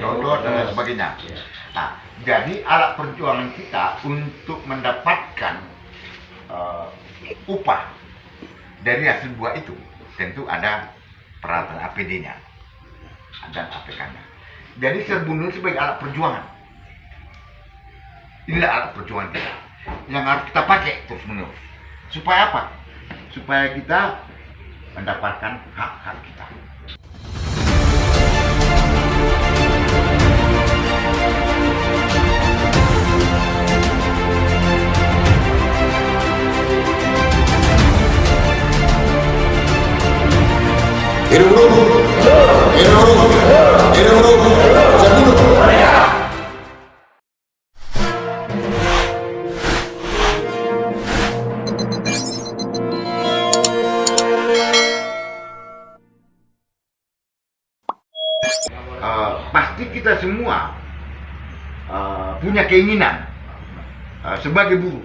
dodot dan lain sebagainya. Nah, jadi alat perjuangan kita untuk mendapatkan upah dari hasil buah itu tentu ada peralatan APD-nya dan APK-nya. Jadi Serbundul sebagai alat perjuangan. Inilah alat perjuangan kita yang harus kita pakai terus menerus. Supaya apa? Supaya kita mendapatkan hak-hak kita. Pasti kita semua punya keinginan sebagai buruh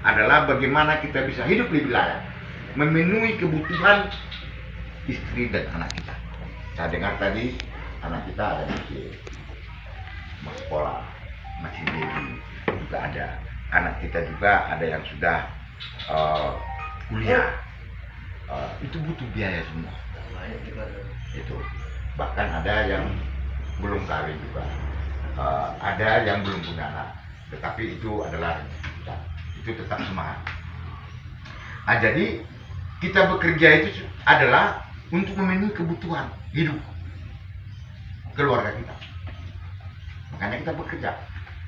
adalah bagaimana kita bisa hidup lebih layak, memenuhi kebutuhan istri dan anak kita. Saya dengar tadi anak kita ada masih sekolah, masih baby, juga ada anak kita juga ada yang sudah kuliah. Itu butuh biaya semua. Itu bahkan ada yang belum kawin juga, ada yang belum punya anak, tetapi itu adalah kita, itu tetap semangat. Nah, jadi kita bekerja itu adalah untuk memenuhi kebutuhan hidup keluarga kita. Makanya kita bekerja,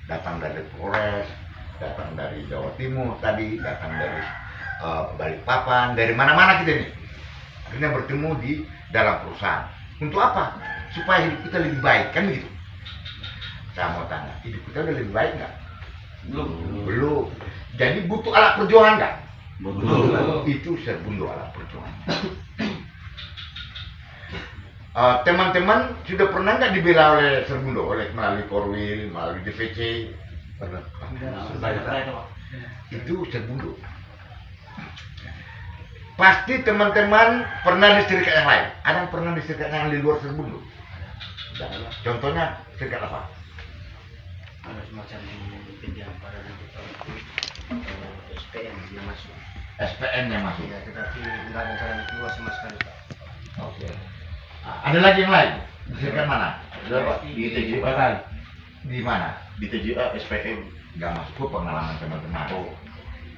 datang dari Polres, datang dari Jawa Timur tadi, datang dari Balikpapan, dari mana-mana kita ini akhirnya bertemu di dalam perusahaan. Untuk apa? Supaya hidup kita lebih baik, kan begitu? Saya mau tanya, hidup kita udah lebih baik nggak? Belum. Jadi butuh alat perjuangan nggak? Belum. Itu Serbundul alat perjuangan. Teman-teman sudah pernah nggak dibela oleh Serbundul, melalui Korwil, melalui DPC? Pernah. Itu Serbundul. Pasti teman-teman pernah di serikat yang lain. Ada yang pernah di serikat yang di luar Serbundul? Contohnya serikat apa? Ada semacam pinjam pada SPN yang masuk. SPN yang masuk. Ya, tetapi tidak ada jalan keluar sama sekali, Pak. Oke. Ada lagi yang lain? Di serikat mana? Ada Pak, di TJA kan? Di mana? Di TJA SPM. Nggak masuk pengalaman teman-teman.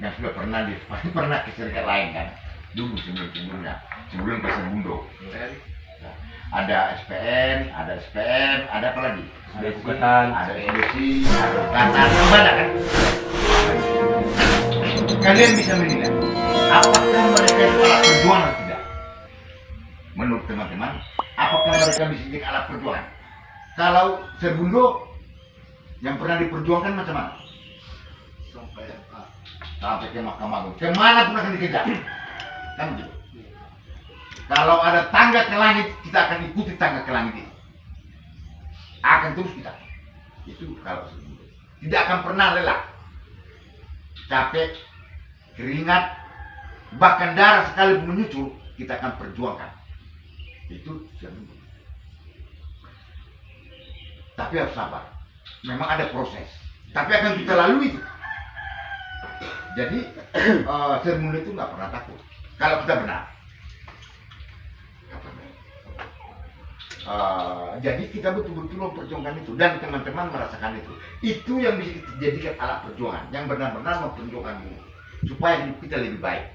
Yang sudah pasti pernah ke serikat lain kan? Dulu sebelumnya, sebelum ke Serbundul. Ada SPN, ada apa lagi? Ada Bukatan, ada SBC, ada Bukatan, banyak kan? Kalian bisa menilai, apakah mereka itu alat perjuangan atau tidak? Menurut teman-teman, apakah mereka bisa jadi alat perjuangan? Kalau Serbundul yang pernah diperjuangkan macam mana? Sampai ke Mahkamah Agung. Kemana pun akan dikejar. Kan begitu. Kalau ada tangga ke langit, kita akan ikuti tangga ke langit itu. Akan terus kita. Itu kalau Serbundul. Tidak akan pernah lelah. Capek, keringat, bahkan darah sekali menyucur, kita akan perjuangkan. Itu Serbundul. Tapi harus sabar. Memang ada proses. Tapi akan kita lalui itu. Jadi Serbundul itu nggak pernah takut. Kalau kita benar. Jadi kita betul-betul memperjuangkan itu dan teman-teman merasakan itu. Itu yang bisa kita jadikan alat perjuangan yang benar-benar memperjuangkan ini supaya hidup kita lebih baik.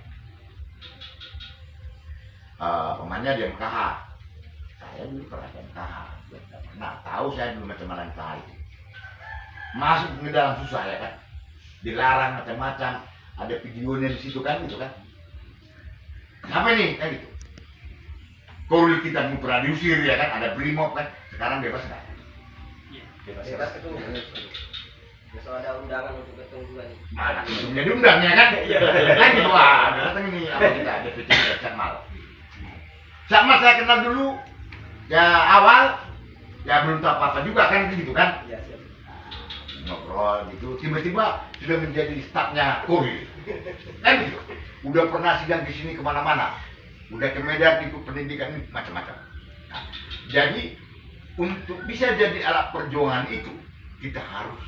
Pemainnya di MKH, saya dulu pernah di MKH, nah tahu saya dulu macam mana MKH itu. Masuk ke dalam susah ya kan, dilarang macam-macam, ada videonya di situ kan gitu kan. Apa nih kayak gitu? Korwil kita pun pernah diusir ya kan, ada brimob kan, sekarang bebas nggak? Bebas ketemu. Besok ada undangan untuk ketemu juga nih. Mana sebelumnya diundang ya kan? Kan gitu lah, datang ini apa kita DPC Sakmal. Sakmal saya kenal dulu, ya awal, ya belum tahu apa-apa juga kan gitu kan? Iya, siap. Ngobrol gitu, tiba-tiba sudah menjadi stafnya Korwil. Kan gitu. Udah pernah sidang di sini kemana-mana. Udah ke Medan ikut pendidikan ini macam-macam. Nah, jadi untuk bisa jadi alat perjuangan itu kita harus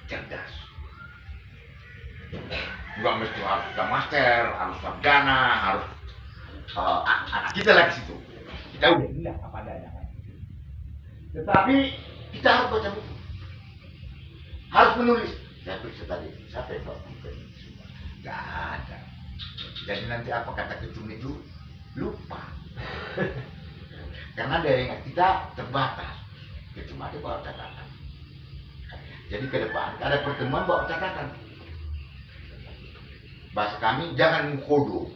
cerdas. Nggak mesti harus kita master, harus sarjana, harus anak kita lagi situ. Kita udah bilang apa adanya. Tetapi kita harus baca buku, harus menulis. Saya periksa tadi, siapa yang bawa buku ini semua? Nggak ada. Jadi nanti apa kata ketum itu lupa. Karena daya ingat kita terbatas. Ketum ada bawa catatan. Jadi ke depan ada pertemuan bawa catatan. Bahasa kami jangan mengkodo.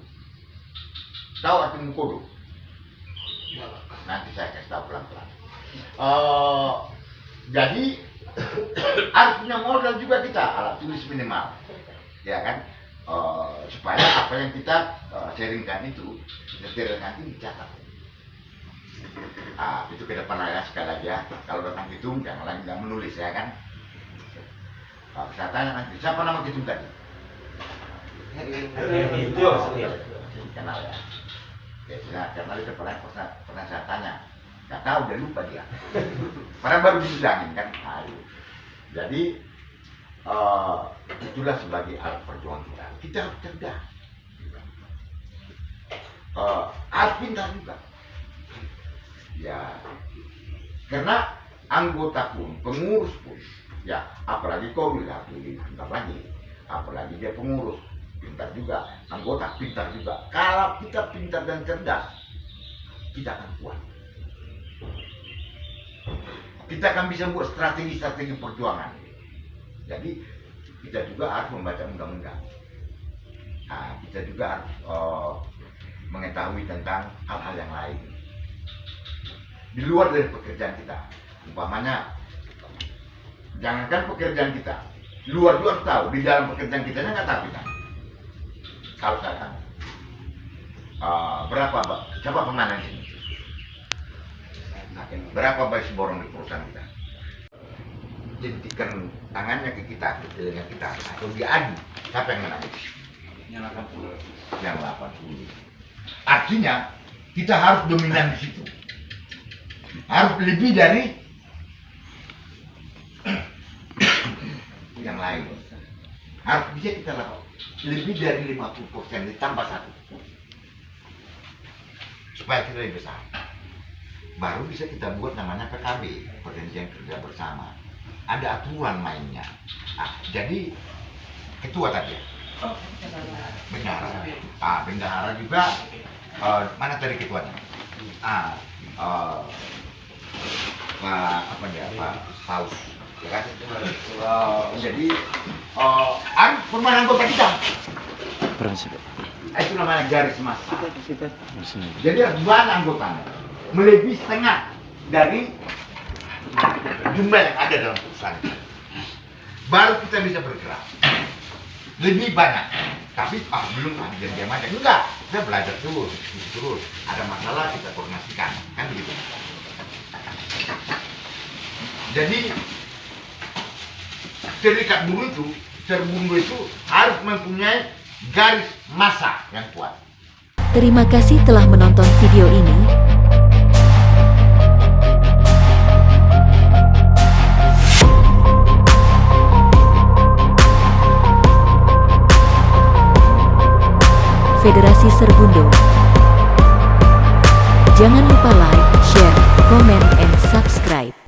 Tahu arti mengkodo? Nanti saya kasih tahu pelan-pelan. Jadi harus punya modal juga kita, alat tulis minimal, ya kan? Supaya apa yang kita sharingkan itu, detail nanti dicatat. Itu ke depan ya, sekali lagi ya. Kalau datang hitung jangan lagi nggak menulis ya kan? Saya tanya nanti siapa nama hitung tadi? Kenal ya. Karena itu pernah saya tanya, nggak tahu, udah lupa dia. Padahal baru dibilangin kan. Jadi itulah sebagai alat perjuangan kita. Kita harus cerdas, harus pintar juga. Ya, karena anggota pun, pengurus pun, ya apalagi kau lihat lebih pintar lagi, apalagi dia pengurus. Pintar juga, anggota pintar juga. Kalau kita pintar dan cerdas, kita akan kuat. Kita akan bisa buat strategi-strategi perjuangan. Jadi kita juga harus membaca undang-undang. Kita juga harus mengetahui tentang hal-hal yang lain di luar dari pekerjaan kita. Umpamanya, jangankan pekerjaan kita, luar juga harus tahu. Di dalam pekerjaan kita nggak tahu kita. Kalau saya berapa coba pemanan ini? Berapa bayi borong di perusahaan kita? Jentikan tangannya ke kita, ke telinga kita, atau diadu, siapa yang menang? Yang 80. Yang 80. Artinya kita harus dominan di situ. Harus lebih dari yang lain. Harus bisa kita lakukan lebih dari 50% ditambah 1 supaya kita lebih besar. Baru bisa kita buat namanya PKB, perjanjian kerja bersama. Ada aturan mainnya. Jadi ketua tadi ya? Bendahara. Bendahara juga. Mana tadi ketuanya? Pak Paus. Ya kan? Jadi permainan anggota kita. Itu namanya garis massa. Jadi ribuan anggotanya, melebihi setengah dari jumlah yang ada dalam perusahaan. Baru kita bisa bergerak lebih banyak. Tapi belum diam aja. Enggak, kita belajar terus. Ada masalah kita koordinasikan, kan begitu. Jadi serikat buruh itu harus mempunyai garis massa yang kuat. Terima kasih telah menonton video ini. Federasi Serbundo. Jangan lupa like, share, comment, and